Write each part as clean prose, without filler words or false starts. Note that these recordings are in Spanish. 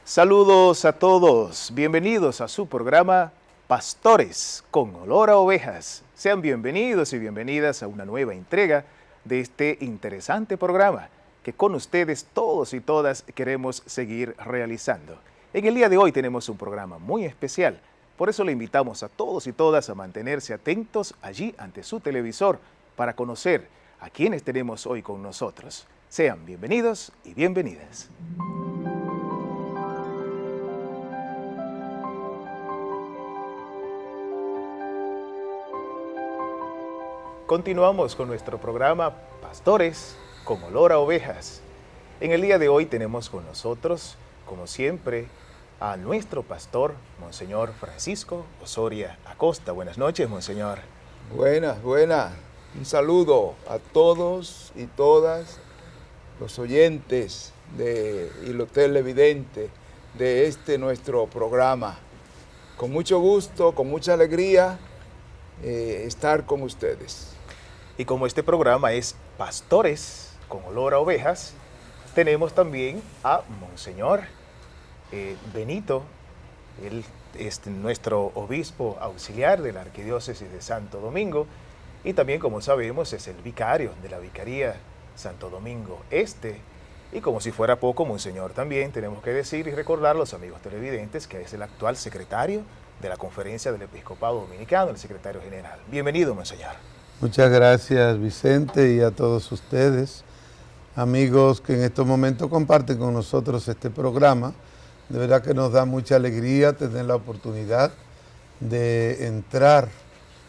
Saludos a todos, bienvenidos a su programa Pastores con olor a ovejas. Sean bienvenidos y bienvenidas a una nueva entrega de este interesante programa que con ustedes todos y todas queremos seguir realizando. En el día de hoy tenemos un programa muy especial, por eso le invitamos a todos y todas a mantenerse atentos allí ante su televisor para conocer a quienes tenemos hoy con nosotros. Sean bienvenidos y bienvenidas. Continuamos con nuestro programa Pastores con olor a ovejas. En el día de hoy tenemos con nosotros, como siempre, a nuestro pastor, Monseñor Francisco Osoria Acosta. Buenas noches, Monseñor. Buenas. Un saludo a todos y todas los oyentes y los televidentes de este nuestro programa. Con mucho gusto, con mucha alegría estar con ustedes. Y como este programa es Pastores con olor a ovejas, tenemos también a Monseñor Benito. Él es nuestro obispo auxiliar de la Arquidiócesis de Santo Domingo y también, como sabemos, es el vicario de la Vicaría Santo Domingo Este. Y como si fuera poco, Monseñor también tenemos que decir y recordar a los amigos televidentes que es el actual secretario de la Conferencia del Episcopado Dominicano, el secretario general. Bienvenido, Monseñor. Muchas gracias, Vicente, y a todos ustedes, amigos que en estos momentos comparten con nosotros este programa. De verdad que nos da mucha alegría tener la oportunidad de entrar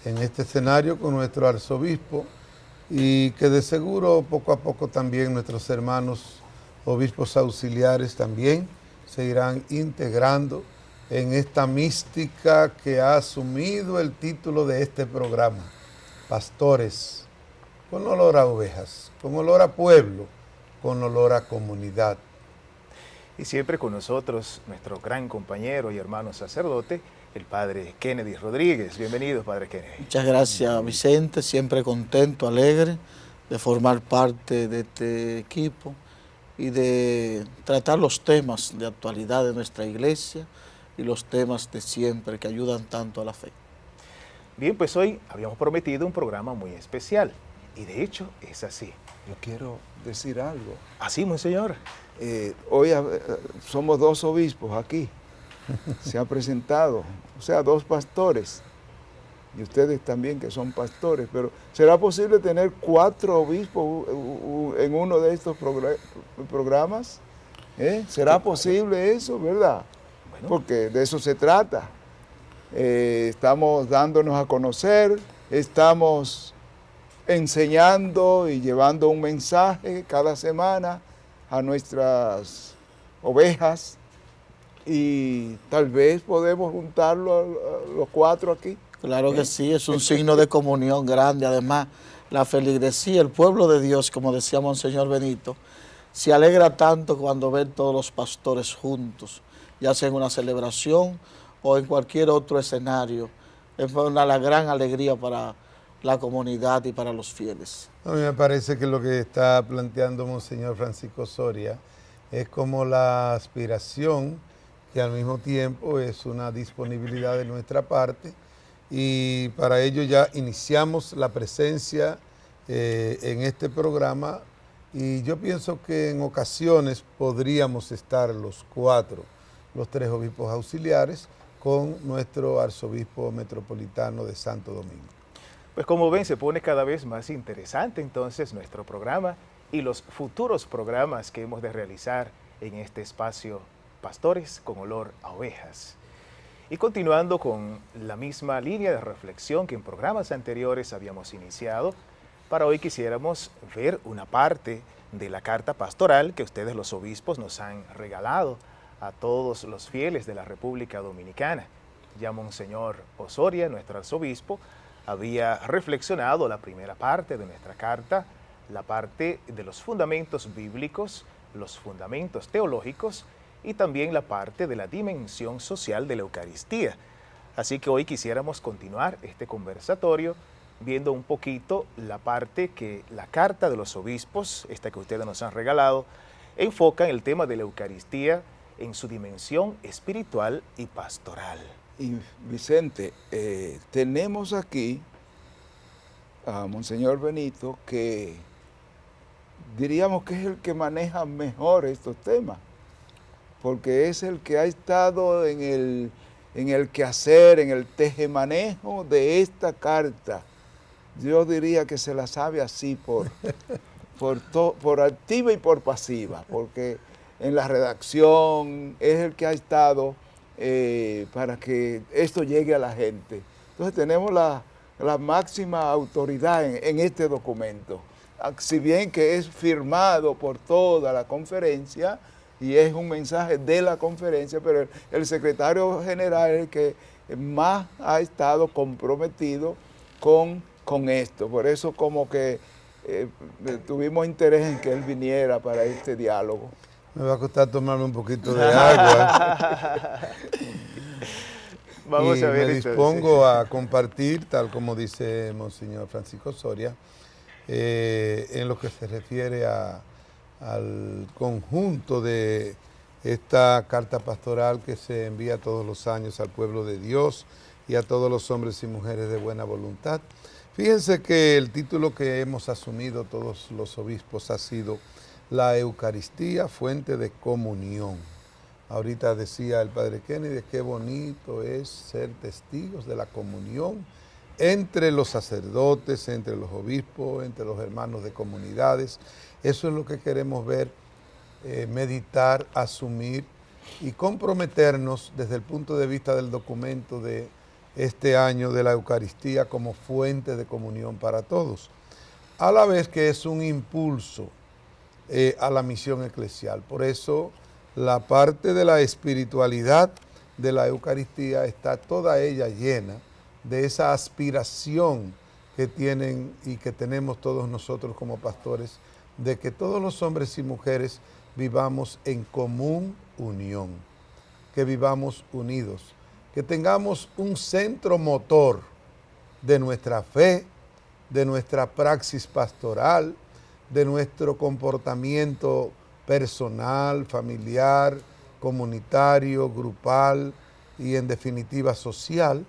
en este escenario con nuestro arzobispo y que de seguro poco a poco también nuestros hermanos obispos auxiliares también se irán integrando en esta mística que ha asumido el título de este programa. Pastores, con olor a ovejas, con olor a pueblo, con olor a comunidad. Y siempre con nosotros nuestro gran compañero y hermano sacerdote, el Padre Kennedy Rodríguez. Bienvenido, Padre Kennedy. Muchas gracias, Vicente, siempre contento, alegre de formar parte de este equipo y de tratar los temas de actualidad de nuestra iglesia y los temas de siempre que ayudan tanto a la fe. Bien, pues hoy habíamos prometido un programa muy especial y de hecho es así. Yo quiero decir algo. ¿Así, Monseñor? Hoy somos dos obispos aquí. Se ha presentado, o sea, dos pastores. Y ustedes también que son pastores. Pero ¿será posible tener 4 obispos en uno de estos programas? ¿Será posible eso, verdad? Bueno. Porque de eso se trata. Estamos dándonos a conocer, estamos enseñando y llevando un mensaje cada semana a nuestras ovejas y tal vez podemos juntarlo a los 4 aquí. Claro que sí, es un signo de comunión grande. Además, la feligresía, el pueblo de Dios, como decía Monseñor Benito, se alegra tanto cuando ven todos los pastores juntos, ya sea en una celebración o en cualquier otro escenario. Es una gran alegría para la comunidad y para los fieles. A mí me parece que lo que está planteando Monseñor Francisco Soria es como la aspiración, que al mismo tiempo es una disponibilidad de nuestra parte, y para ello ya iniciamos la presencia en este programa, y yo pienso que en ocasiones podríamos estar los 3 obispos auxiliares, con nuestro arzobispo metropolitano de Santo Domingo. Pues como ven, se pone cada vez más interesante entonces nuestro programa y los futuros programas que hemos de realizar en este espacio Pastores con olor a ovejas. Y continuando con la misma línea de reflexión que en programas anteriores habíamos iniciado, para hoy quisiéramos ver una parte de la carta pastoral que ustedes los obispos nos han regalado a todos los fieles de la República Dominicana. Ya Monseñor Osoria, nuestro arzobispo, había reflexionado la primera parte de nuestra carta, la parte de los fundamentos bíblicos, los fundamentos teológicos y también la parte de la dimensión social de la Eucaristía. Así que hoy quisiéramos continuar este conversatorio viendo un poquito la parte que la carta de los obispos, esta que ustedes nos han regalado, enfoca en el tema de la Eucaristía en su dimensión espiritual y pastoral. Y Vicente, tenemos aquí a Monseñor Benito, que diríamos que es el que maneja mejor estos temas, porque es el que ha estado en el quehacer, en el tejemanejo de esta carta. Yo diría que se la sabe así por activa y por pasiva, porque en la redacción es el que ha estado para que esto llegue a la gente. Entonces tenemos la máxima autoridad en este documento, si bien que es firmado por toda la conferencia y es un mensaje de la conferencia, pero el secretario general es el que más ha estado comprometido con esto. Por eso como que tuvimos interés en que él viniera para este diálogo. Me va a costar tomarme un poquito de agua. Vamos y a ver. me dispongo a compartir, tal como dice Monseñor Francisco Soria, en lo que se refiere al conjunto de esta carta pastoral que se envía todos los años al pueblo de Dios y a todos los hombres y mujeres de buena voluntad. Fíjense que el título que hemos asumido todos los obispos ha sido la Eucaristía, fuente de comunión. Ahorita decía el Padre Kennedy, qué bonito es ser testigos de la comunión entre los sacerdotes, entre los obispos, entre los hermanos de comunidades. Eso es lo que queremos ver, meditar, asumir y comprometernos desde el punto de vista del documento de este año de la Eucaristía como fuente de comunión para todos, a la vez que es un impulso a la misión eclesial. Por eso la parte de la espiritualidad de la Eucaristía está toda ella llena de esa aspiración que tienen y que tenemos todos nosotros como pastores, de que todos los hombres y mujeres vivamos en común unión, que vivamos unidos, que tengamos un centro motor de nuestra fe, de nuestra praxis pastoral, de nuestro comportamiento personal, familiar, comunitario, grupal y en definitiva social.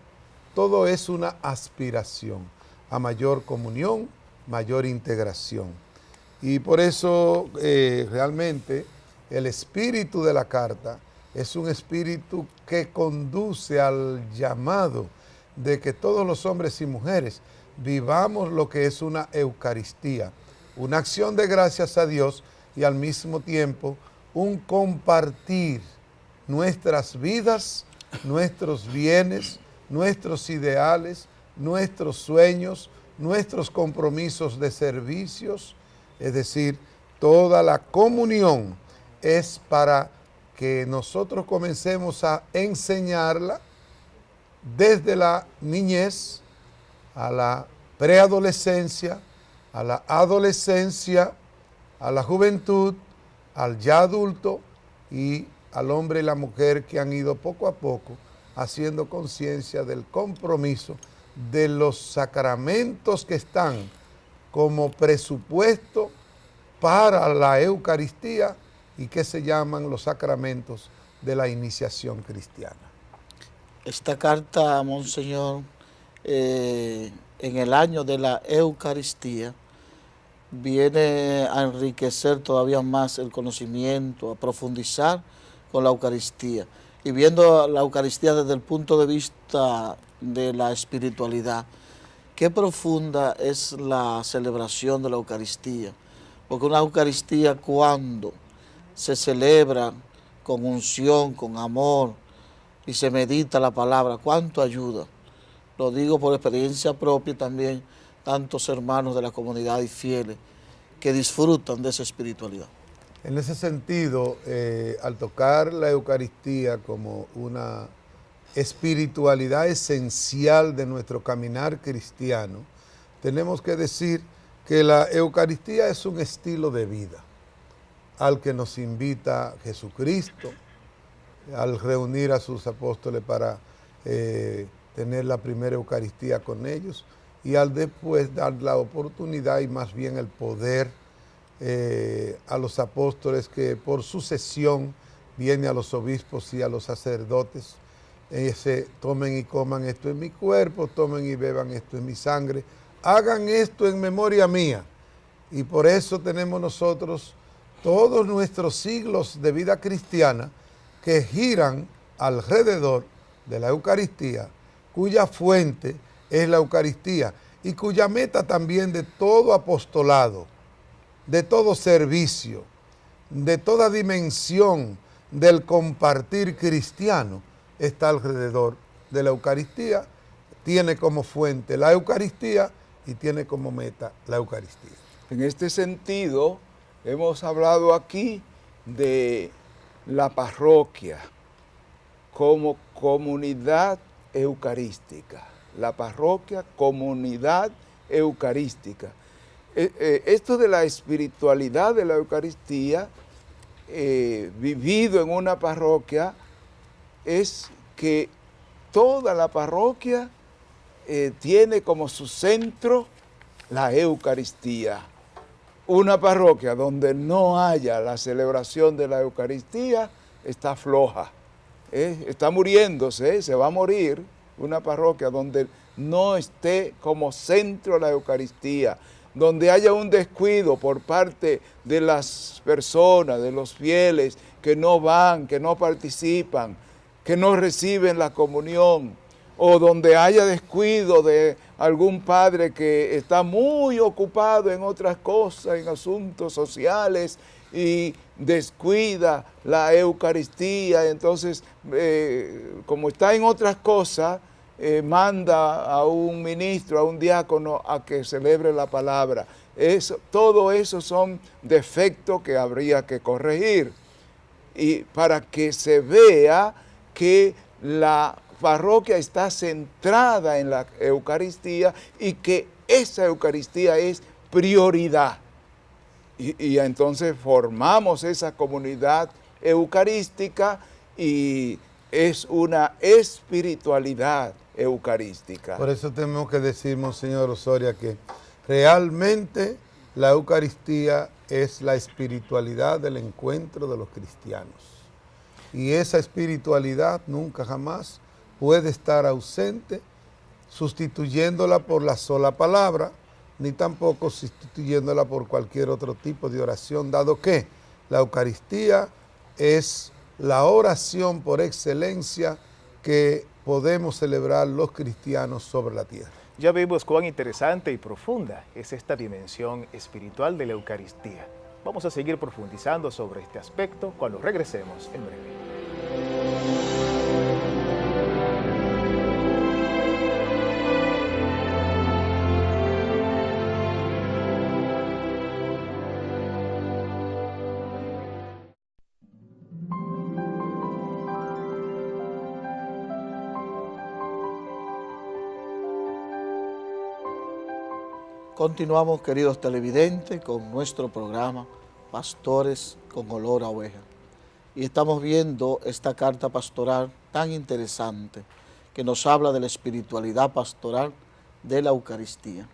Todo es una aspiración a mayor comunión, mayor integración. Y por eso realmente el espíritu de la carta es un espíritu que conduce al llamado de que todos los hombres y mujeres vivamos lo que es una Eucaristía, una acción de gracias a Dios y al mismo tiempo un compartir nuestras vidas, nuestros bienes, nuestros ideales, nuestros sueños, nuestros compromisos de servicios, es decir, toda la comunión es para que nosotros comencemos a enseñarla desde la niñez a la preadolescencia, a la adolescencia, a la juventud, al ya adulto y al hombre y la mujer que han ido poco a poco haciendo conciencia del compromiso de los sacramentos que están como presupuesto para la Eucaristía y que se llaman los sacramentos de la iniciación cristiana. Esta carta, Monseñor, en el año de la Eucaristía, viene a enriquecer todavía más el conocimiento, a profundizar con la Eucaristía. Y viendo la Eucaristía desde el punto de vista de la espiritualidad, qué profunda es la celebración de la Eucaristía. Porque una Eucaristía, cuando se celebra con unción, con amor, y se medita la palabra, ¿cuánto ayuda? Lo digo por experiencia propia también, tantos hermanos de la comunidad y fieles que disfrutan de esa espiritualidad. En ese sentido, al tocar la Eucaristía como una espiritualidad esencial de nuestro caminar cristiano, tenemos que decir que la Eucaristía es un estilo de vida al que nos invita Jesucristo al reunir a sus apóstoles para tener la primera Eucaristía con ellos y al después dar la oportunidad y más bien el poder a los apóstoles que por sucesión viene a los obispos y a los sacerdotes, tomen y coman esto en mi cuerpo, tomen y beban esto en mi sangre, hagan esto en memoria mía. Y por eso tenemos nosotros todos nuestros siglos de vida cristiana que giran alrededor de la Eucaristía, cuya fuente es la Eucaristía y cuya meta también de todo apostolado, de todo servicio, de toda dimensión del compartir cristiano está alrededor de la Eucaristía, tiene como fuente la Eucaristía y tiene como meta la Eucaristía. En este sentido, hemos hablado aquí de la parroquia como comunidad eucarística. La parroquia, comunidad eucarística. Esto de la espiritualidad de la Eucaristía, vivido en una parroquia, es que toda la parroquia tiene como su centro la Eucaristía. Una parroquia donde no haya la celebración de la Eucaristía está floja, está muriéndose, se va a morir. Una parroquia donde no esté como centro la Eucaristía, donde haya un descuido por parte de las personas, de los fieles que no van, que no participan, que no reciben la comunión, o donde haya descuido de algún padre que está muy ocupado en otras cosas, en asuntos sociales, y descuida la Eucaristía. Entonces, como está en otras cosas, manda a un ministro, a un diácono, a que celebre la palabra. Todo eso son defectos que habría que corregir, y para que se vea que la parroquia está centrada en la Eucaristía y que esa Eucaristía es prioridad. Y entonces formamos esa comunidad eucarística y es una espiritualidad eucarística. Por eso tenemos que decir, Monseñor Osoria, que realmente la Eucaristía es la espiritualidad del encuentro de los cristianos. Y esa espiritualidad nunca jamás puede estar ausente sustituyéndola por la sola palabra, ni tampoco sustituyéndola por cualquier otro tipo de oración, dado que la Eucaristía es la oración por excelencia que podemos celebrar los cristianos sobre la tierra. Ya vemos cuán interesante y profunda es esta dimensión espiritual de la Eucaristía. Vamos a seguir profundizando sobre este aspecto cuando regresemos en breve. Continuamos, queridos televidentes, con nuestro programa Pastores con Olor a Oveja. Y estamos viendo esta carta pastoral tan interesante que nos habla de la espiritualidad pastoral de la Eucaristía.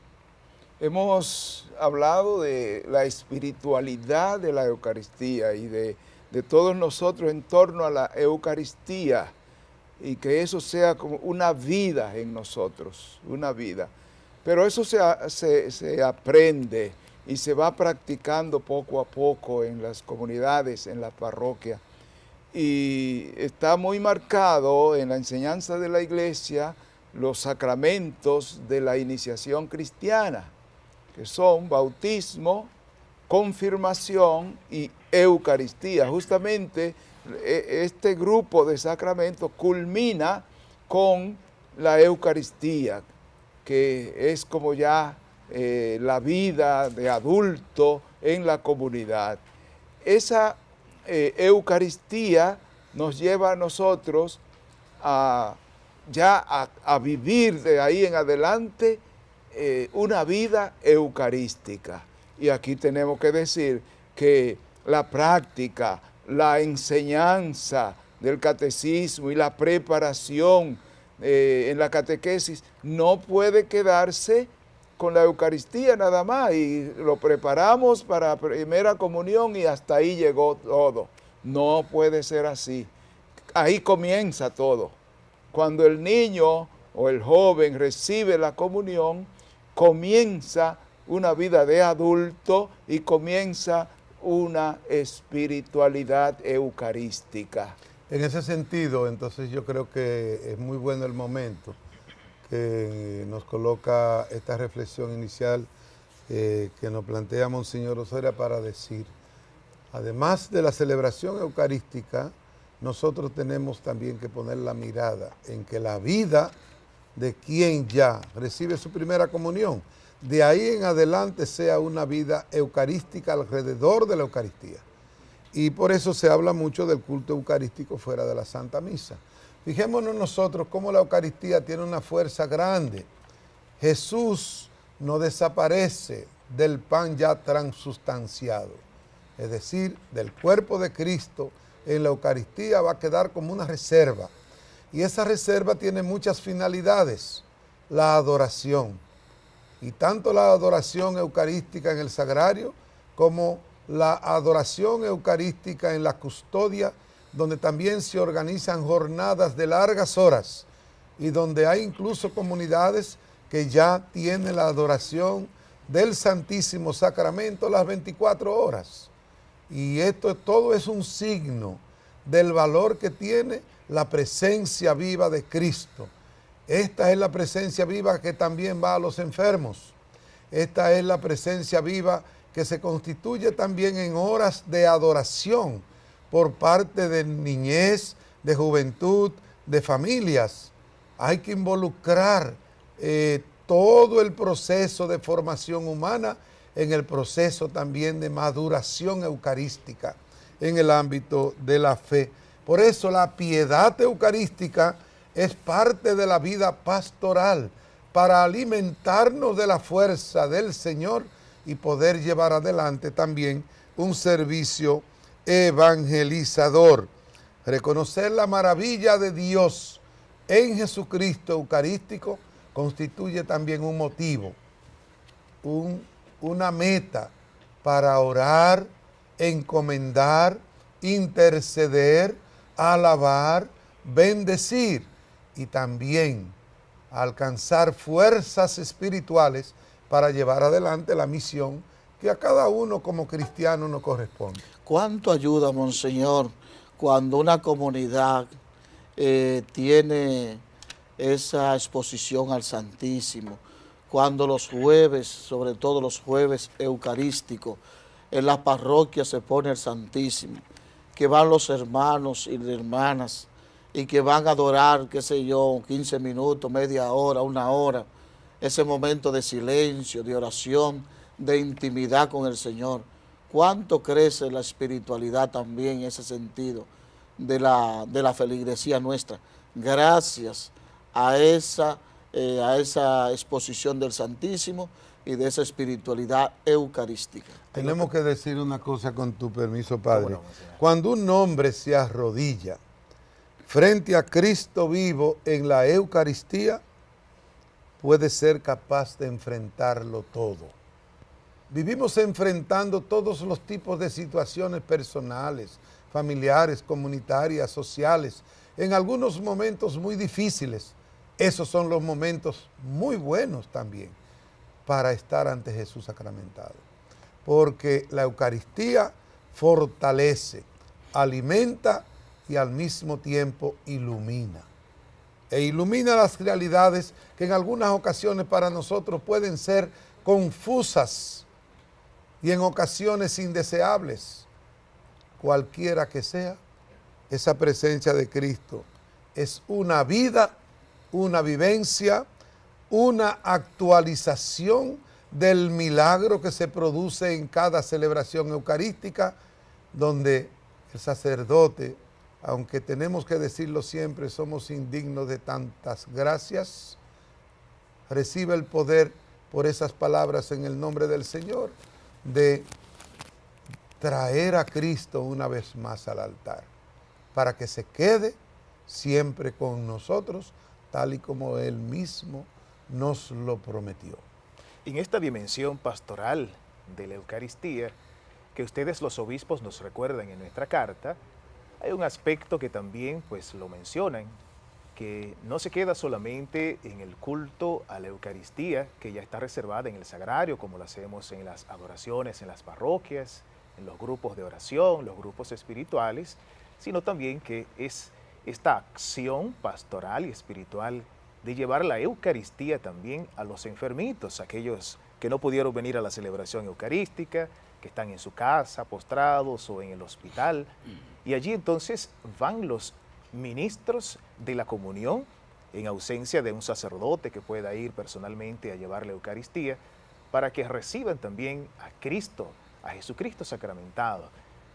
Hemos hablado de la espiritualidad de la Eucaristía y de todos nosotros en torno a la Eucaristía, y que eso sea como una vida en nosotros, una vida. Pero eso se aprende y se va practicando poco a poco en las comunidades, en la parroquia. Y está muy marcado en la enseñanza de la Iglesia los sacramentos de la iniciación cristiana, que son bautismo, confirmación y Eucaristía. Justamente este grupo de sacramentos culmina con la Eucaristía, que es como ya la vida de adulto en la comunidad. Esa Eucaristía nos lleva a nosotros a vivir de ahí en adelante una vida eucarística. Y aquí tenemos que decir que la práctica, la enseñanza del catecismo y la preparación en la catequesis no puede quedarse con la Eucaristía nada más, y lo preparamos para primera comunión y hasta ahí llegó todo. No puede ser así. Ahí comienza todo. Cuando el niño o el joven recibe la comunión, comienza una vida de adulto y comienza una espiritualidad eucarística. En ese sentido, entonces yo creo que es muy bueno el momento que nos coloca esta reflexión inicial que nos plantea Monseñor Osoria para decir, además de la celebración eucarística, nosotros tenemos también que poner la mirada en que la vida de quien ya recibe su primera comunión, de ahí en adelante sea una vida eucarística alrededor de la Eucaristía. Y por eso se habla mucho del culto eucarístico fuera de la Santa Misa. Fijémonos nosotros cómo la Eucaristía tiene una fuerza grande. Jesús no desaparece del pan ya transustanciado, es decir, del cuerpo de Cristo en la Eucaristía va a quedar como una reserva. Y esa reserva tiene muchas finalidades. La adoración. Y tanto la adoración eucarística en el sagrario como la adoración eucarística en la custodia, donde también se organizan jornadas de largas horas y donde hay incluso comunidades que ya tienen la adoración del Santísimo Sacramento las 24 horas. Y esto todo es un signo del valor que tiene la presencia viva de Cristo. Esta es la presencia viva que también va a los enfermos. Esta es la presencia viva que se constituye también en horas de adoración por parte de niñez, de juventud, de familias. Hay que involucrar todo el proceso de formación humana en el proceso también de maduración eucarística en el ámbito de la fe. Por eso la piedad eucarística es parte de la vida pastoral para alimentarnos de la fuerza del Señor y poder llevar adelante también un servicio evangelizador. Reconocer la maravilla de Dios en Jesucristo eucarístico constituye también un motivo, una meta para orar, encomendar, interceder, alabar, bendecir y también alcanzar fuerzas espirituales para llevar adelante la misión que a cada uno como cristiano nos corresponde. ¿Cuánto ayuda, Monseñor, cuando una comunidad tiene esa exposición al Santísimo? Cuando los jueves, sobre todo los jueves eucarísticos, en las parroquias se pone el Santísimo, que van los hermanos y hermanas y que van a adorar, qué sé yo, 15 minutos, media hora, una hora, ese momento de silencio, de oración, de intimidad con el Señor. ¿Cuánto crece la espiritualidad también en ese sentido de la feligresía nuestra? Gracias a esa exposición del Santísimo y de esa espiritualidad eucarística. Tenemos que decir una cosa con tu permiso, Padre. Cuando un hombre se arrodilla frente a Cristo vivo en la Eucaristía, puede ser capaz de enfrentarlo todo. Vivimos enfrentando todos los tipos de situaciones personales, familiares, comunitarias, sociales, en algunos momentos muy difíciles. Esos son los momentos muy buenos también para estar ante Jesús sacramentado, porque la Eucaristía fortalece, alimenta y al mismo tiempo ilumina. E ilumina las realidades que en algunas ocasiones para nosotros pueden ser confusas y en ocasiones indeseables. Cualquiera que sea, esa presencia de Cristo es una vida, una vivencia, una actualización del milagro que se produce en cada celebración eucarística, donde el sacerdote, aunque tenemos que decirlo siempre, somos indignos de tantas gracias, recibe el poder por esas palabras en el nombre del Señor, de traer a Cristo una vez más al altar, para que se quede siempre con nosotros, tal y como Él mismo nos lo prometió. En esta dimensión pastoral de la Eucaristía, que ustedes los obispos nos recuerdan en nuestra carta, hay un aspecto que también pues lo mencionan, que no se queda solamente en el culto a la Eucaristía, que ya está reservada en el sagrario, como lo hacemos en las adoraciones, en las parroquias, en los grupos de oración, los grupos espirituales, sino también que es esta acción pastoral y espiritual de llevar la Eucaristía también a los enfermitos, aquellos que no pudieron venir a la celebración eucarística, que están en su casa, postrados o en el hospital. Y allí entonces van los ministros de la comunión, en ausencia de un sacerdote que pueda ir personalmente a llevar la Eucaristía, para que reciban también a Cristo, a Jesucristo sacramentado.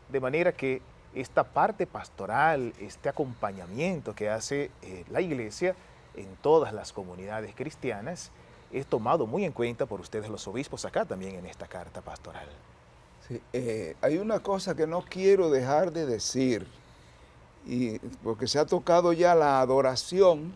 De manera que esta parte pastoral, este acompañamiento que hace la Iglesia en todas las comunidades cristianas, es tomado muy en cuenta por ustedes los obispos acá también en esta carta pastoral. Sí, hay una cosa que no quiero dejar de decir, porque se ha tocado ya la adoración,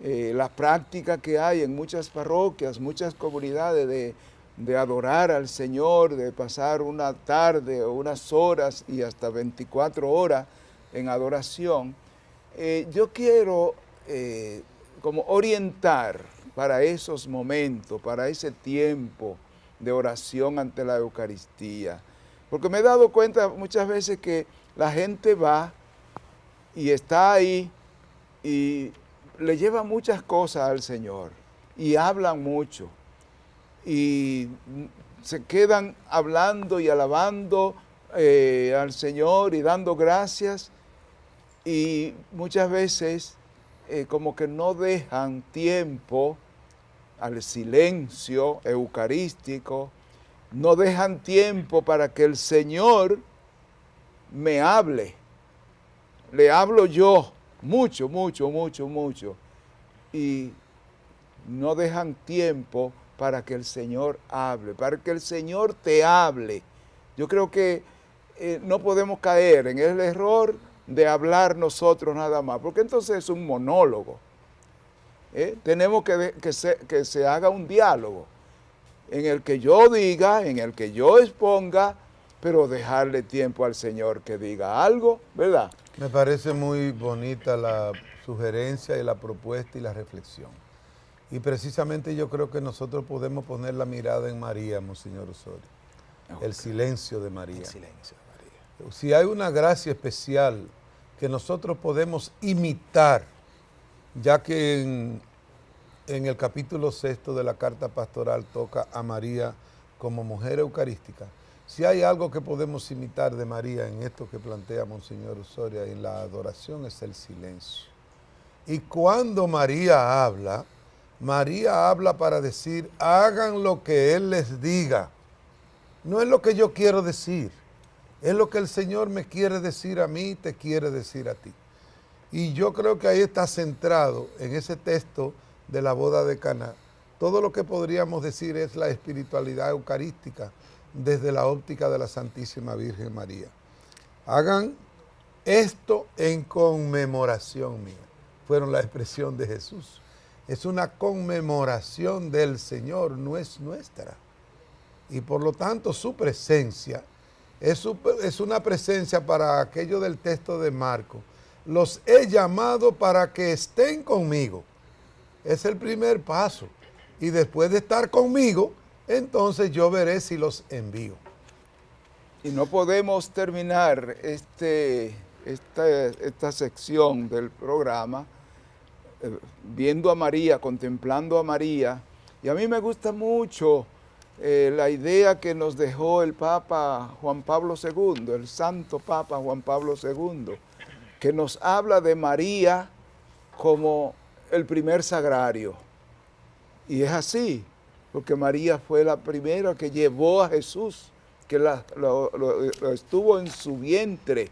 la práctica que hay en muchas parroquias, muchas comunidades de adorar al Señor, de pasar una tarde o unas horas y hasta 24 horas en adoración. Yo quiero como orientar para esos momentos, para ese tiempo de oración ante la Eucaristía. Porque me he dado cuenta muchas veces que la gente va y está ahí y le lleva muchas cosas al Señor y hablan mucho y se quedan hablando y alabando al Señor y dando gracias, y muchas veces como que no dejan tiempo al silencio eucarístico, no dejan tiempo para que el Señor me hable. Le hablo yo mucho, mucho, mucho, mucho, y no dejan tiempo para que el Señor hable, para que el Señor te hable. Yo creo que no podemos caer en el error de hablar nosotros nada más, porque entonces es un monólogo. Tenemos que se haga un diálogo en el que yo diga, en el que yo exponga, pero dejarle tiempo al Señor que diga algo, ¿verdad? Me parece muy bonita la sugerencia y la propuesta y la reflexión. Y precisamente yo creo que nosotros podemos poner la mirada en María, Monseñor Osorio. Okay. El silencio de María. El silencio de María. Si hay una gracia especial que nosotros podemos imitar, ya que en el capítulo 6 de la carta pastoral toca a María como mujer eucarística, si hay algo que podemos imitar de María en esto que plantea Monseñor Osorio en la adoración, es el silencio. Y cuando María habla para decir, hagan lo que Él les diga. No es lo que yo quiero decir, es lo que el Señor me quiere decir a mí, te quiere decir a ti. Y yo creo que ahí está centrado en ese texto de la boda de Caná. Todo lo que podríamos decir es la espiritualidad eucarística desde la óptica de la Santísima Virgen María. Hagan esto en conmemoración mía. Fueron la expresión de Jesús. Es una conmemoración del Señor, no es nuestra. Y por lo tanto su presencia es una presencia para aquello del texto de Marcos. Los he llamado para que estén conmigo. Es el primer paso. Y después de estar conmigo, entonces yo veré si los envío. Y no podemos terminar esta sección del programa viendo a María, contemplando a María. Y a mí me gusta mucho la idea que nos dejó el Papa Juan Pablo II, el Santo Papa Juan Pablo II, que nos habla de María como el primer sagrario. Y es así, porque María fue la primera que llevó a Jesús, que lo estuvo en su vientre.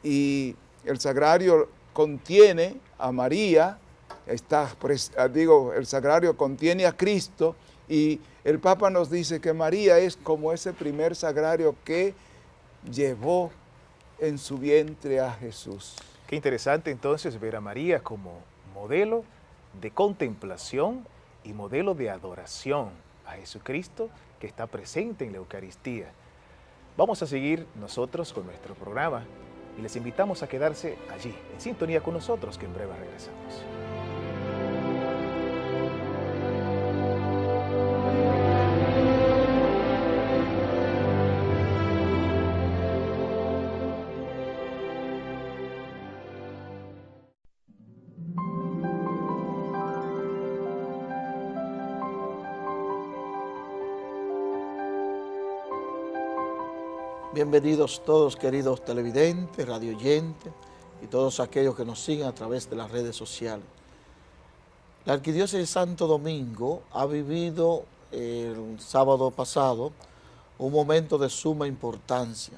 Y el sagrario contiene a María, el sagrario contiene a Cristo, y el Papa nos dice que María es como ese primer sagrario que llevó en su vientre a Jesús. Qué interesante entonces ver a María como modelo de contemplación y modelo de adoración a Jesucristo que está presente en la Eucaristía. Vamos a seguir nosotros con nuestro programa y les invitamos a quedarse allí, en sintonía con nosotros, que en breve regresamos. Bienvenidos todos, queridos televidentes, radioyentes y todos aquellos que nos siguen a través de las redes sociales. La Arquidiócesis de Santo Domingo ha vivido el sábado pasado un momento de suma importancia.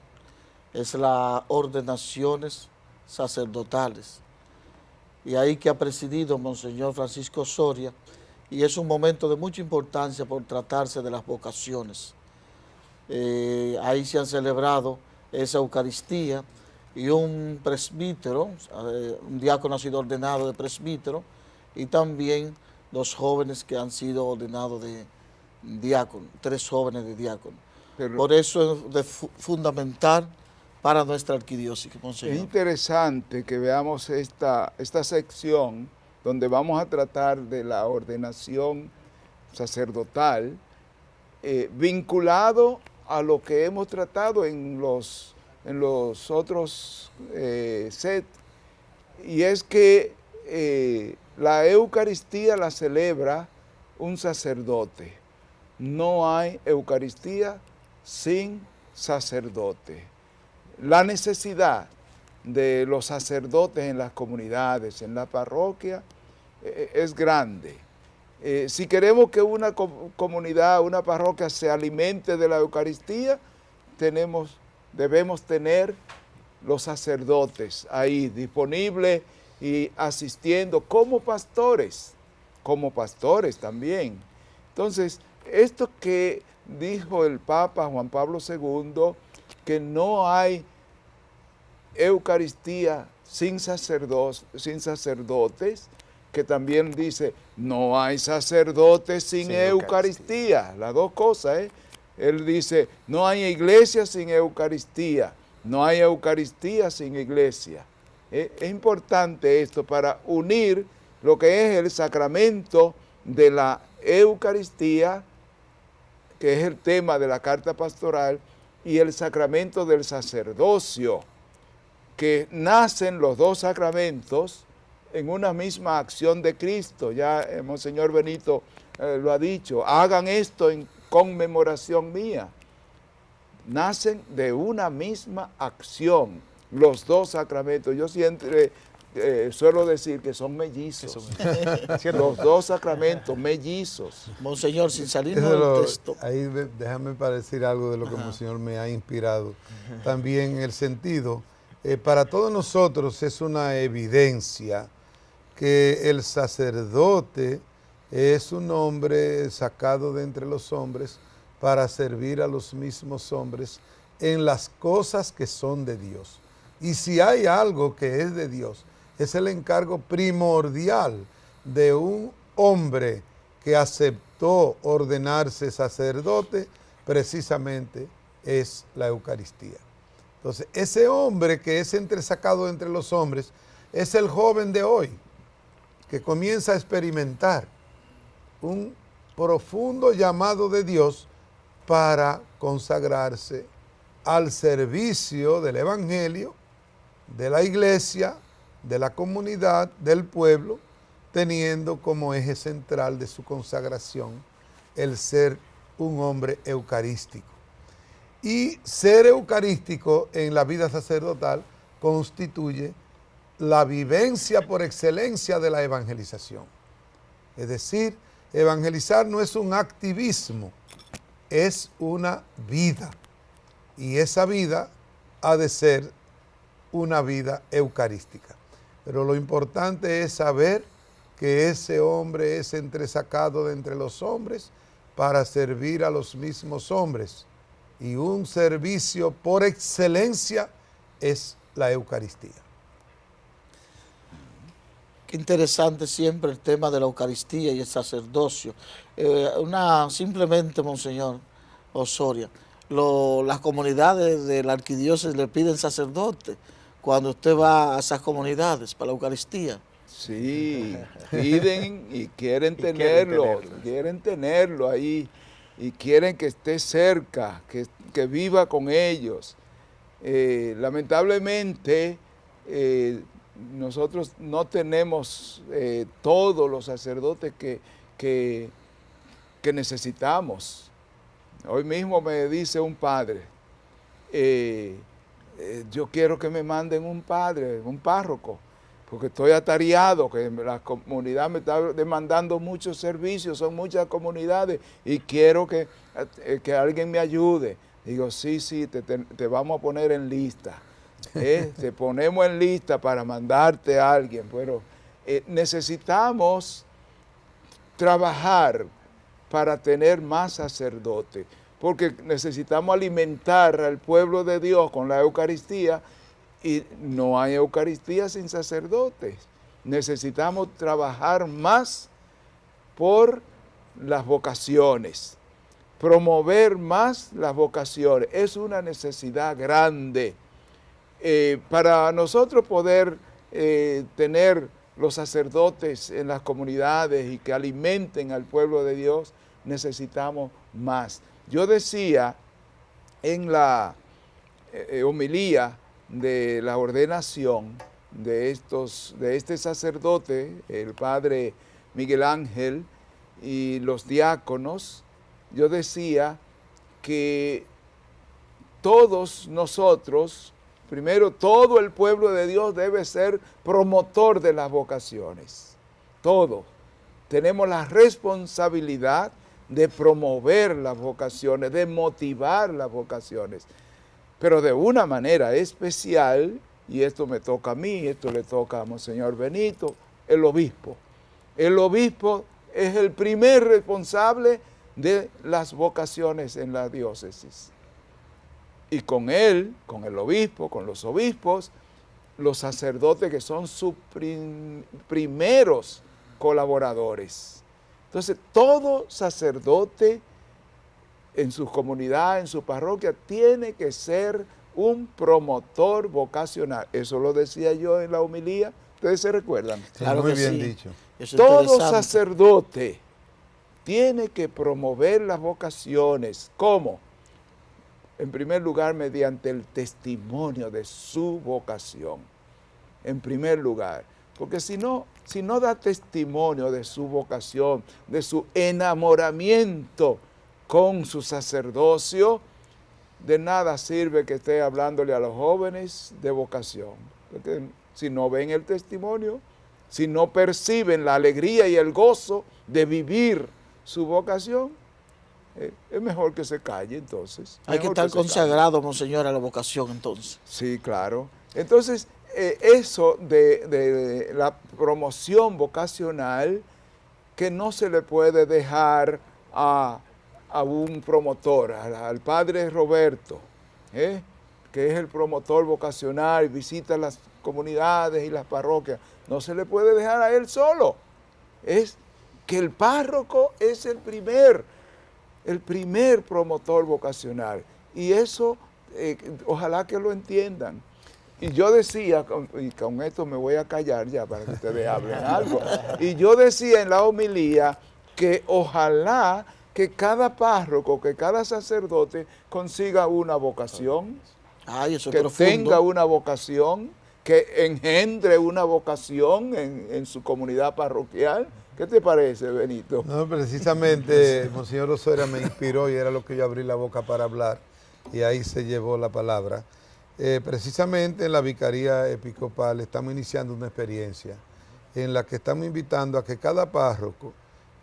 Es las ordenaciones sacerdotales. Y ahí que ha presidido Monseñor Francisco Soria, y es un momento de mucha importancia por tratarse de las vocaciones. Ahí se han celebrado esa Eucaristía y un presbítero, un diácono ha sido ordenado de presbítero y también 2 jóvenes que han sido ordenados de diácono, 3 jóvenes de diácono. Por eso es fundamental para nuestra arquidiócesis, Monseñor. Es interesante que veamos esta sección donde vamos a tratar de la ordenación sacerdotal vinculado a lo que hemos tratado en los otros sets, y es que la Eucaristía la celebra un sacerdote. No hay Eucaristía sin sacerdote. La necesidad de los sacerdotes en las comunidades, en la parroquia, es grande. Si queremos que una comunidad, una parroquia se alimente de la Eucaristía, debemos tener los sacerdotes ahí disponibles y asistiendo como pastores también. Entonces, esto que dijo el Papa Juan Pablo II, que no hay Eucaristía sin sacerdotes, que también dice, no hay sacerdotes sin Eucaristía. Las dos cosas, Él dice, no hay iglesia sin Eucaristía, no hay Eucaristía sin iglesia. Es importante esto para unir lo que es el sacramento de la Eucaristía, que es el tema de la carta pastoral, y el sacramento del sacerdocio, que nacen los 2 sacramentos en una misma acción de Cristo. Ya Monseñor Benito lo ha dicho, hagan esto en conmemoración mía. Nacen de una misma acción, los 2 sacramentos. Yo siempre suelo decir que son mellizos. Los 2 sacramentos, mellizos. Monseñor, sin salirnos del texto. Ahí déjame para decir algo de lo que Monseñor me ha inspirado. También en el sentido, para todos nosotros es una evidencia que el sacerdote es un hombre sacado de entre los hombres para servir a los mismos hombres en las cosas que son de Dios. Y si hay algo que es de Dios, es el encargo primordial de un hombre que aceptó ordenarse sacerdote, precisamente es la Eucaristía. Entonces, ese hombre que es entresacado entre los hombres es el joven de hoy, que comienza a experimentar un profundo llamado de Dios para consagrarse al servicio del Evangelio, de la iglesia, de la comunidad, del pueblo, teniendo como eje central de su consagración el ser un hombre eucarístico. Y ser eucarístico en la vida sacerdotal constituye la vivencia por excelencia de la evangelización. Es decir, evangelizar no es un activismo, es una vida. Y esa vida ha de ser una vida eucarística. Pero lo importante es saber que ese hombre es entresacado de entre los hombres para servir a los mismos hombres. Y un servicio por excelencia es la Eucaristía. Qué interesante siempre el tema de la Eucaristía y el sacerdocio. Simplemente, Monseñor Osoria, las comunidades de la arquidiócesis le piden sacerdotes. cuando usted va a esas comunidades para la Eucaristía. Sí, piden y quieren quieren tenerlo ahí y quieren que esté cerca, que viva con ellos. Lamentablemente, nosotros no tenemos todos los sacerdotes que necesitamos. Hoy mismo me dice un padre, yo quiero que me manden un padre, un párroco, porque estoy atareado, que la comunidad me está demandando muchos servicios, son muchas comunidades y quiero que alguien me ayude. Digo, sí, te vamos a poner en lista. Te ponemos en lista para mandarte a alguien, pero necesitamos trabajar para tener más sacerdotes, porque necesitamos alimentar al pueblo de Dios con la Eucaristía y no hay Eucaristía sin sacerdotes. Necesitamos trabajar más por las vocaciones, promover más las vocaciones. Es una necesidad grande. Para nosotros poder tener los sacerdotes en las comunidades y que alimenten al pueblo de Dios, necesitamos más. Yo decía en la homilía de la ordenación de este sacerdote, el padre Miguel Ángel y los diáconos, yo decía que todos nosotros, primero todo el pueblo de Dios debe ser promotor de las vocaciones. Todos tenemos la responsabilidad de promover las vocaciones, de motivar las vocaciones, pero de una manera especial, y esto me toca a mí, esto le toca a Monseñor Benito, el obispo. El obispo es el primer responsable de las vocaciones en la diócesis. Y con él, con el obispo, con los obispos, los sacerdotes que son sus primeros colaboradores. Entonces, todo sacerdote en su comunidad, en su parroquia, tiene que ser un promotor vocacional. Eso lo decía yo en la homilía. ¿Ustedes se recuerdan? Claro muy que bien sí. dicho. Eso es Todo interesante. sacerdote tiene que promover las vocaciones. ¿Cómo? En primer lugar, mediante el testimonio de su vocación. En primer lugar. Porque si no da testimonio de su vocación, de su enamoramiento con su sacerdocio, de nada sirve que esté hablándole a los jóvenes de vocación. Porque si no ven el testimonio, si no perciben la alegría y el gozo de vivir su vocación, es mejor que se calle entonces. Hay que estar consagrado, Monseñor, a la vocación entonces. Sí, claro. Entonces, eso de la promoción vocacional, que no se le puede dejar a un promotor, al padre Roberto, que es el promotor vocacional, visita las comunidades y las parroquias. No se le puede dejar a él solo. Es que el párroco es el primer promotor vocacional. Y eso, ojalá que lo entiendan. Y yo decía, y con esto me voy a callar ya para que ustedes hablen algo, y yo decía en la homilía que ojalá que cada párroco, que cada sacerdote consiga una vocación, Ay, eso es que profundo. tenga una vocación, que engendre una vocación en su comunidad parroquial. ¿Qué te parece, Benito? No, precisamente Monseñor Osorio me inspiró y era lo que yo abrí la boca para hablar y ahí se llevó la palabra. Precisamente en la Vicaría Episcopal estamos iniciando una experiencia en la que estamos invitando a que cada párroco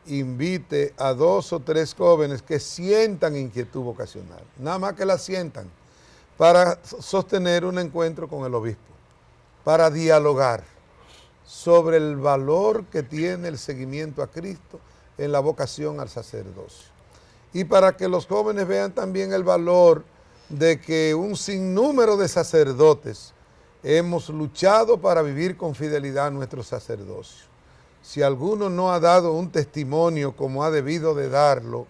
invite a 2 o 3 jóvenes que sientan inquietud vocacional, nada más que la sientan, para sostener un encuentro con el obispo, para dialogar sobre el valor que tiene el seguimiento a Cristo en la vocación al sacerdocio. Y para que los jóvenes vean también el valor de que un sinnúmero de sacerdotes hemos luchado para vivir con fidelidad nuestro sacerdocio. Si alguno no ha dado un testimonio como ha debido de darlo,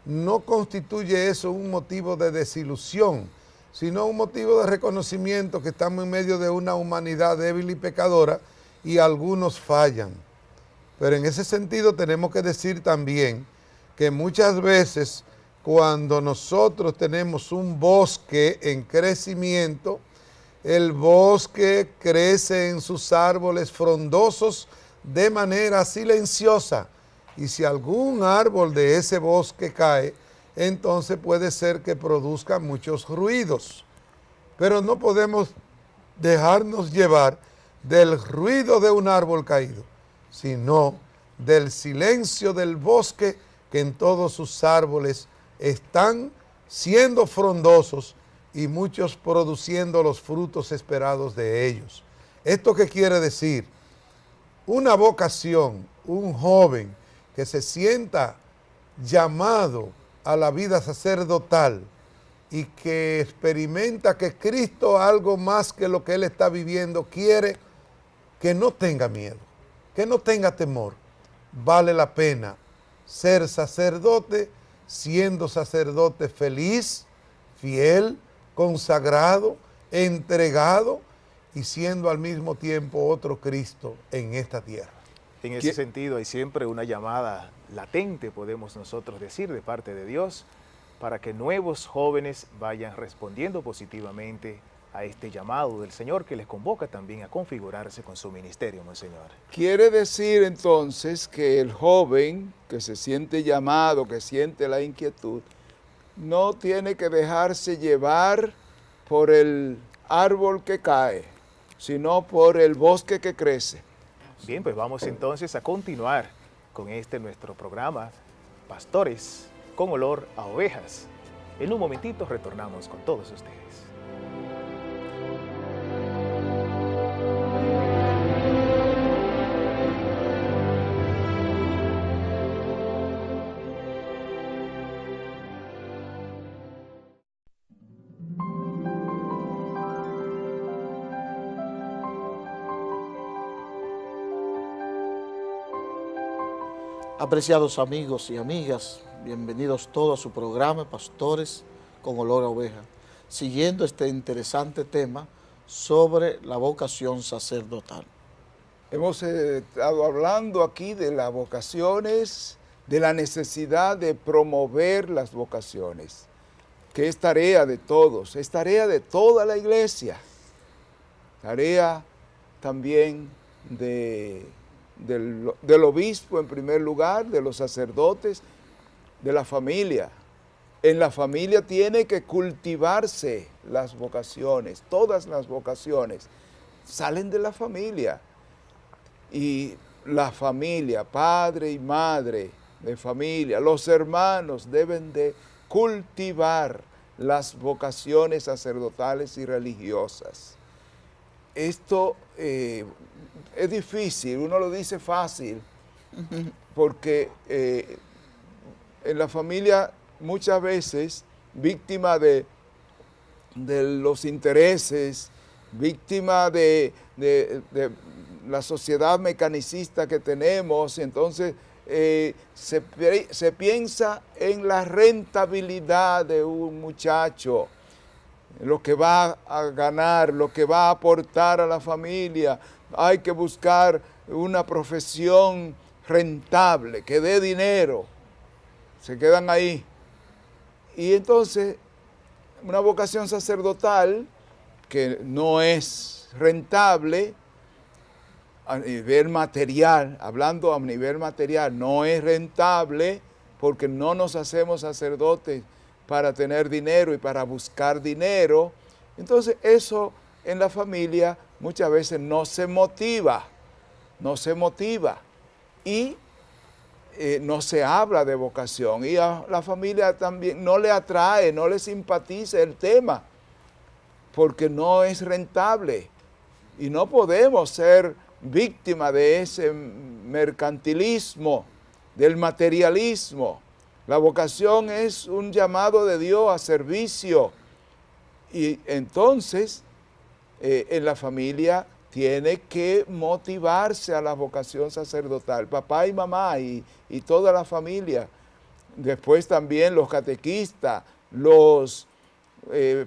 no constituye eso un motivo de desilusión, sino un motivo de reconocimiento que estamos en medio de una humanidad débil y pecadora y algunos fallan. Pero en ese sentido tenemos que decir también que muchas veces cuando nosotros tenemos un bosque en crecimiento, el bosque crece en sus árboles frondosos de manera silenciosa. Y si algún árbol de ese bosque cae, entonces puede ser que produzca muchos ruidos. Pero no podemos dejarnos llevar del ruido de un árbol caído, sino del silencio del bosque que en todos sus árboles están siendo frondosos y muchos produciendo los frutos esperados de ellos. ¿Esto qué quiere decir? Una vocación, un joven que se sienta llamado a la vida sacerdotal y que experimenta que Cristo, algo más que lo que él está viviendo, quiere que no tenga miedo, que no tenga temor. Vale la pena ser sacerdote, siendo sacerdote feliz, fiel, consagrado, entregado y siendo al mismo tiempo otro Cristo en esta tierra. En ese sentido hay siempre una llamada latente, podemos nosotros decir, de parte de Dios, para que nuevos jóvenes vayan respondiendo positivamente a este llamado del Señor que les convoca también a configurarse con su ministerio, Monseñor. Quiere decir entonces que el joven que se siente llamado, que siente la inquietud, no tiene que dejarse llevar por el árbol que cae, sino por el bosque que crece. Bien, pues vamos entonces a continuar con nuestro programa, Pastores con olor a ovejas. En un momentito retornamos con todos ustedes. Apreciados amigos y amigas, bienvenidos todos a su programa Pastores con olor a oveja, siguiendo este interesante tema sobre la vocación sacerdotal. Hemos estado hablando aquí de las vocaciones, de la necesidad de promover las vocaciones, que es tarea de todos, es tarea de toda la iglesia, tarea también del obispo en primer lugar, de los sacerdotes, de la familia. En la familia tiene que cultivarse las vocaciones, todas las vocaciones salen de la familia. Y la familia, padre y madre de familia, los hermanos deben de cultivar las vocaciones sacerdotales y religiosas. Esto es difícil, uno lo dice fácil, porque en la familia muchas veces víctima de los intereses, víctima de la sociedad mecanicista que tenemos, entonces se piensa en la rentabilidad de un muchacho, lo que va a ganar, lo que va a aportar a la familia. Hay que buscar una profesión rentable, que dé dinero. Se quedan ahí. Y entonces, una vocación sacerdotal que no es rentable a nivel material, hablando a nivel material, no es rentable porque no nos hacemos sacerdotes para tener dinero y para buscar dinero. Entonces eso en la familia muchas veces no se motiva y no se habla de vocación, y a la familia también no le atrae, no le simpatiza el tema, porque no es rentable y no podemos ser víctimas de ese mercantilismo, del materialismo. La vocación es un llamado de Dios a servicio, y entonces en la familia tiene que motivarse a la vocación sacerdotal, papá y mamá y toda la familia. Después también los catequistas, los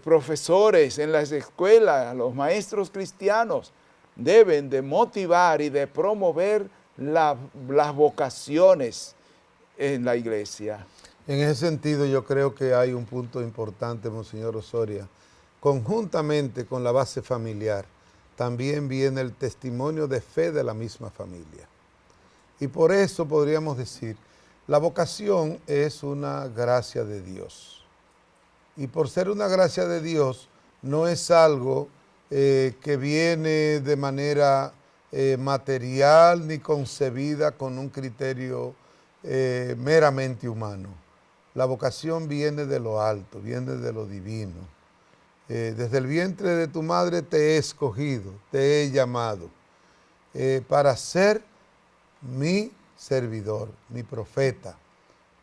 profesores en las escuelas, los maestros cristianos, deben de motivar y de promover las vocaciones en la iglesia. En ese sentido, yo creo que hay un punto importante, Monseñor Osoria. Conjuntamente con la base familiar, también viene el testimonio de fe de la misma familia. Y por eso podríamos decir, la vocación es una gracia de Dios. Y por ser una gracia de Dios, no es algo que viene de manera material ni concebida con un criterio meramente humano. La vocación viene de lo alto, viene de lo divino. Desde el vientre de tu madre te he escogido, te he llamado para ser mi servidor, mi profeta,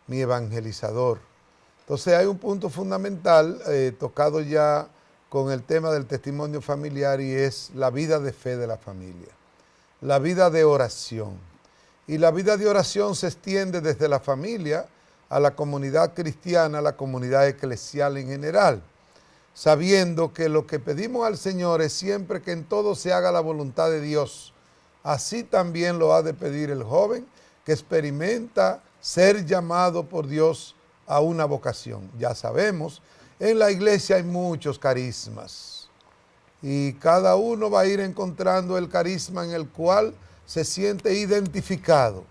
mi evangelizador. Entonces hay un punto fundamental tocado ya con el tema del testimonio familiar y es la vida de fe de la familia, la vida de oración. Y la vida de oración se extiende desde la familia a la comunidad cristiana, a la comunidad eclesial en general, sabiendo que lo que pedimos al Señor es siempre que en todo se haga la voluntad de Dios. Así también lo ha de pedir el joven que experimenta ser llamado por Dios a una vocación. Ya sabemos, en la iglesia hay muchos carismas y cada uno va a ir encontrando el carisma en el cual se siente identificado.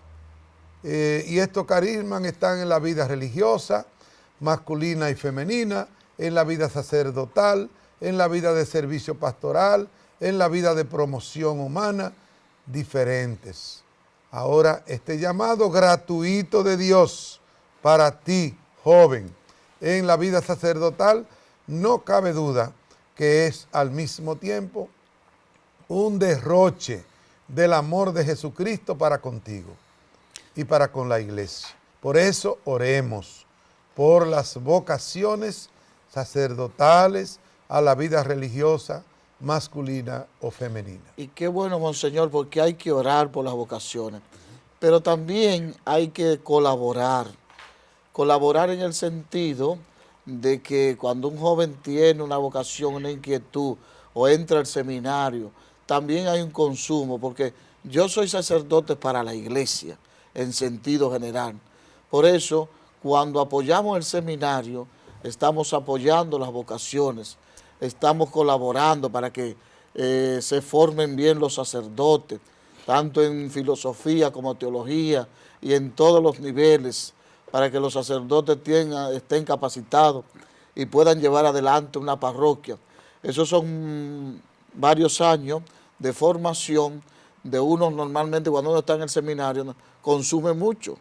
Y estos carismas están en la vida religiosa, masculina y femenina, en la vida sacerdotal, en la vida de servicio pastoral, en la vida de promoción humana, diferentes. Ahora, este llamado gratuito de Dios para ti, joven, en la vida sacerdotal, no cabe duda que es al mismo tiempo un derroche del amor de Jesucristo para contigo y para con la iglesia. Por eso oremos por las vocaciones sacerdotales a la vida religiosa, masculina o femenina. Y qué bueno, Monseñor, porque hay que orar por las vocaciones, pero también hay que colaborar en el sentido de que cuando un joven tiene una vocación, una inquietud o entra al seminario, también hay un consumo, porque yo soy sacerdote para la iglesia en sentido general. Por eso, cuando apoyamos el seminario, estamos apoyando las vocaciones, estamos colaborando para que se formen bien los sacerdotes, tanto en filosofía como teología y en todos los niveles, para que los sacerdotes estén capacitados y puedan llevar adelante una parroquia. Esos son varios años de formación de uno normalmente cuando uno está en el seminario, consume mucho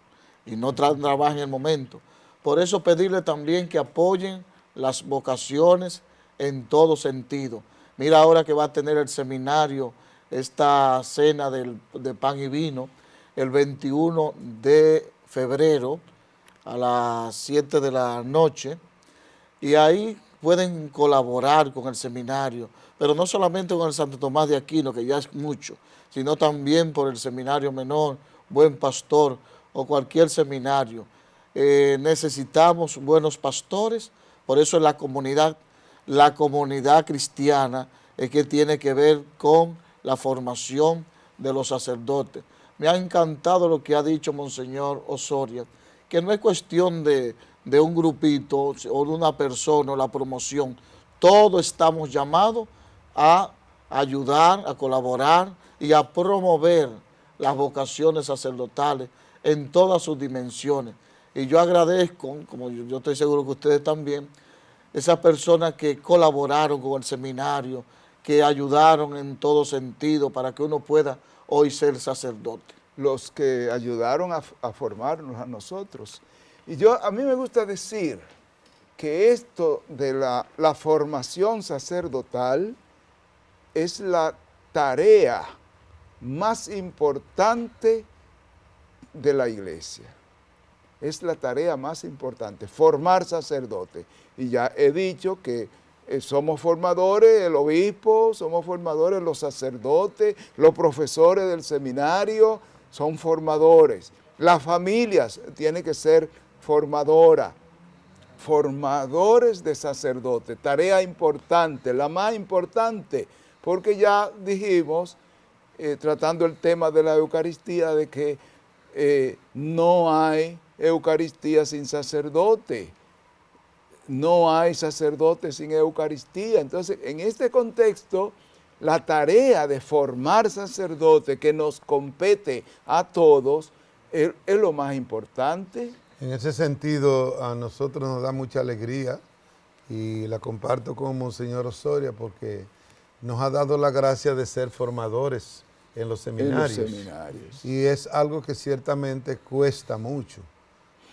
y no trabaja en el momento. Por eso pedirle también que apoyen las vocaciones en todo sentido. Mira ahora que va a tener el seminario esta cena de pan y vino el 21 de febrero a las 7 de la noche y ahí pueden colaborar con el seminario, pero no solamente con el Santo Tomás de Aquino, que ya es mucho, sino también por el seminario menor, Buen Pastor o cualquier seminario. Necesitamos buenos pastores, por eso la comunidad cristiana es que tiene que ver con la formación de los sacerdotes. Me ha encantado lo que ha dicho Monseñor Osoria, que no es cuestión de un grupito o de una persona o la promoción. Todos estamos llamados a ayudar, a colaborar y a promover las vocaciones sacerdotales en todas sus dimensiones. Y yo agradezco, como yo estoy seguro que ustedes también, esas personas que colaboraron con el seminario, que ayudaron en todo sentido para que uno pueda hoy ser sacerdote. Los que ayudaron a formarnos a nosotros. Y a mí me gusta decir que esto de la formación sacerdotal es la tarea más importante de la iglesia. Es la tarea más importante, formar sacerdotes. Y ya he dicho que somos formadores, el obispo, somos formadores los sacerdotes, los profesores del seminario, son formadores. Las familias tienen que ser formadoras. formadores de sacerdotes, tarea importante, la más importante, porque ya dijimos, tratando el tema de la Eucaristía, de que no hay Eucaristía sin sacerdote, no hay sacerdote sin Eucaristía. Entonces, en este contexto, la tarea de formar sacerdotes que nos compete a todos es lo más importante. En ese sentido, a nosotros nos da mucha alegría y la comparto con Monseñor Osoria porque nos ha dado la gracia de ser formadores en los seminarios. Y es algo que ciertamente cuesta mucho,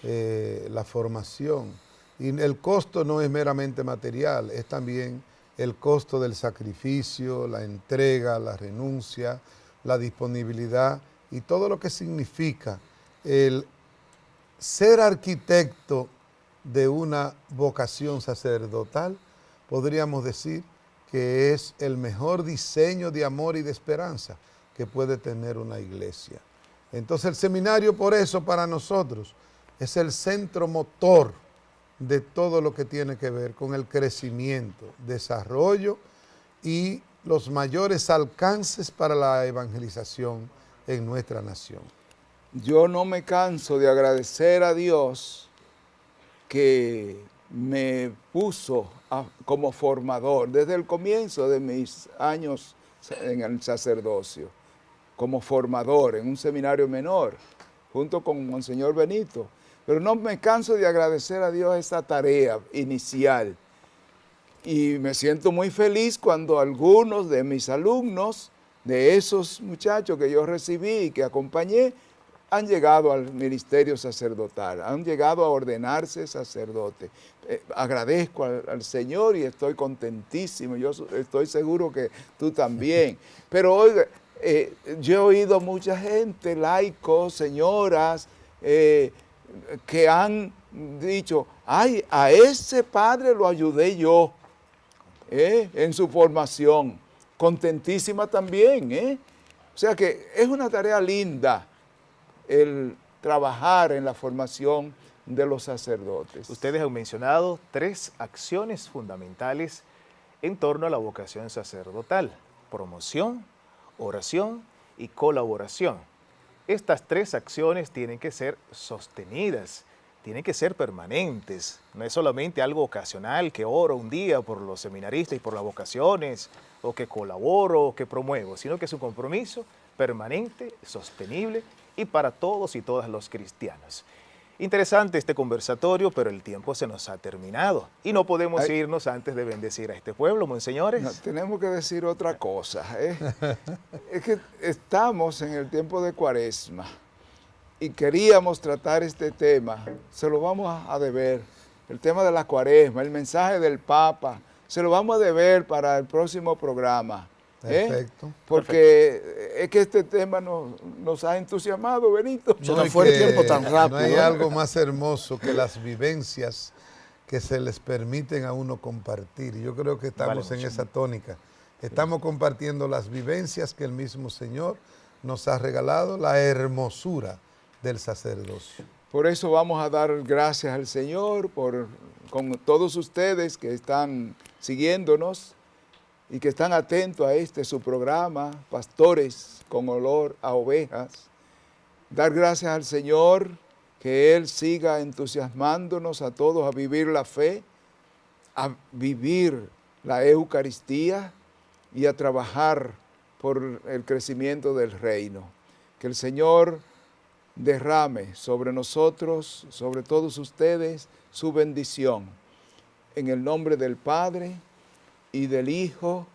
la formación. Y el costo no es meramente material, es también el costo del sacrificio, la entrega, la renuncia, la disponibilidad y todo lo que significa el ser arquitecto de una vocación sacerdotal. Podríamos decir que es el mejor diseño de amor y de esperanza que puede tener una iglesia. Entonces el seminario, por eso, para nosotros es el centro motor de todo lo que tiene que ver con el crecimiento, desarrollo y los mayores alcances para la evangelización en nuestra nación. Yo no me canso de agradecer a Dios que me puso como formador desde el comienzo de mis años en el sacerdocio, como formador en un seminario menor, junto con Monseñor Benito. Pero no me canso de agradecer a Dios esa tarea inicial. Y me siento muy feliz cuando algunos de mis alumnos, de esos muchachos que yo recibí y que acompañé, han llegado al ministerio sacerdotal, han llegado a ordenarse sacerdotes. Agradezco al Señor y estoy contentísimo, yo estoy seguro que tú también. Pero oiga, yo he oído mucha gente, laicos, señoras, que han dicho, ay, a ese padre lo ayudé yo en su formación. Contentísima también. O sea que es una tarea linda el trabajar en la formación de los sacerdotes. Ustedes han mencionado 3 acciones fundamentales en torno a la vocación sacerdotal: promoción, oración y colaboración. Estas 3 acciones tienen que ser sostenidas, tienen que ser permanentes. No es solamente algo ocasional, que oro un día por los seminaristas y por las vocaciones, o que colaboro, o que promuevo, sino que es un compromiso permanente, sostenible y para todos y todas los cristianos. Interesante este conversatorio, pero el tiempo se nos ha terminado y no podemos irnos antes de bendecir a este pueblo, monseñores. No, tenemos que decir otra cosa. Es que estamos en el tiempo de Cuaresma y queríamos tratar este tema, se lo vamos a deber, el tema de la Cuaresma, el mensaje del Papa, se lo vamos a deber para el próximo programa. Perfecto. Porque es que este tema nos ha entusiasmado, Benito. Se nos fue el tiempo tan rápido. No hay algo más hermoso que las vivencias que se les permiten a uno compartir. Y yo creo que estamos en esa tónica. Estamos compartiendo las vivencias que el mismo Señor nos ha regalado, la hermosura del sacerdocio. Por eso vamos a dar gracias al Señor, con todos ustedes que están siguiéndonos y que están atentos a su programa, Pastores con Olor a Ovejas. Dar gracias al Señor, que Él siga entusiasmándonos a todos a vivir la fe, a vivir la Eucaristía y a trabajar por el crecimiento del reino. Que el Señor derrame sobre nosotros, sobre todos ustedes, su bendición. En el nombre del Padre, y del Hijo,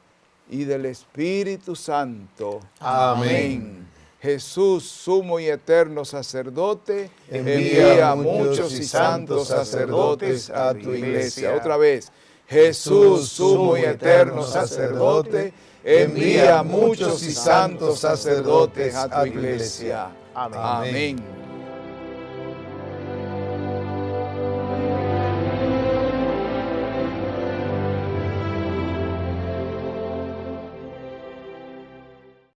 y del Espíritu Santo. Amén. Jesús, sumo y eterno sacerdote, envía a muchos y santos sacerdotes a tu iglesia. Otra vez. Jesús, sumo y eterno sacerdote, envía a muchos y santos sacerdotes a tu iglesia. Amén. Amén.